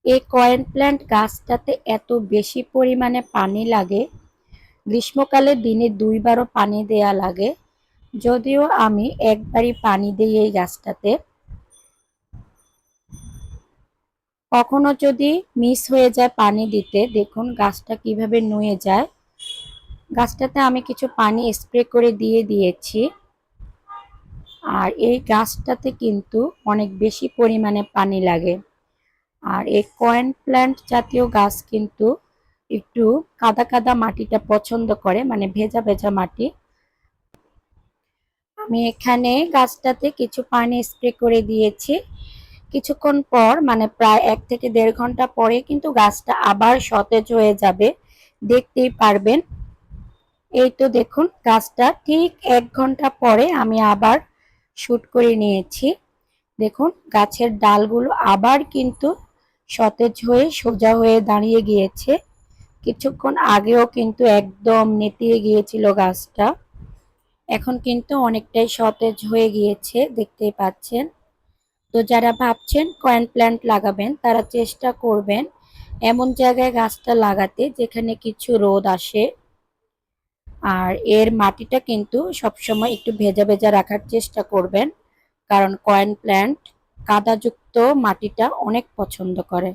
এই coin plant গাছটাতে এত বেশি পরিমাণে পানি লাগে, গ্রীষ্মকালে দিনে ২ বারও পানি দেয়া লাগে। যদিও আমি একবারই পানি দিই এই গাছটাতে। কখনো যদি মিস হয়ে যায় পানি দিতে, দেখুন গাছটা কিভাবে নুয়ে যায়। গাছটাতে আমি কিছু পানি স্প্রে করে দিয়ে দিয়েছি। আর এই গাছটাতে কিন্তু অনেক বেশি পরিমাণে পানি লাগে। আর এই কয়েন প্ল্যান্ট জাতীয় গাছ কিন্তু একটু কাদা কাদা মাটিটা পছন্দ করে, মানে ভেজা ভেজা মাটি। আমি এখানে গাছটাতে কিছু পানি স্প্রে করে দিয়েছি। কিছুক্ষণ পর, মানে প্রায় ১ থেকে ১.৫ ঘন্টা পরে কিন্তু গাছটা আবার সতেজ হয়ে যাবে, দেখতেই পারবেন। এই তো দেখুন, গাছটা ঠিক ১ ঘন্টা পরে আমি আবার শুট করে নিয়েছি। দেখুন গাছের ডালগুলো আবার কিন্তু সতেজ হয়ে সোজা হয়ে দাঁড়িয়ে গিয়েছে। কিছুক্ষণ আগেও কিন্তু একদম নেতিয়ে গিয়েছিল গাছটা, এখন কিন্তু অনেকটাই সতেজ হয়ে গিয়েছে, দেখতেই পাচ্ছেন। তো যারা ভাবছেন কয়েন প্ল্যান্ট লাগাবেন, তারা চেষ্টা করবেন এমন জায়গায় গাছটা লাগাতে যেখানে কিছু রোদ আসে। আর এর মাটিটা কিন্তু সবসময় একটু ভেজা ভেজা রাখার চেষ্টা করবেন, কারণ কয়েন প্ল্যান্ট কাদাযুক্ত মাটিটা অনেক পছন্দ করে।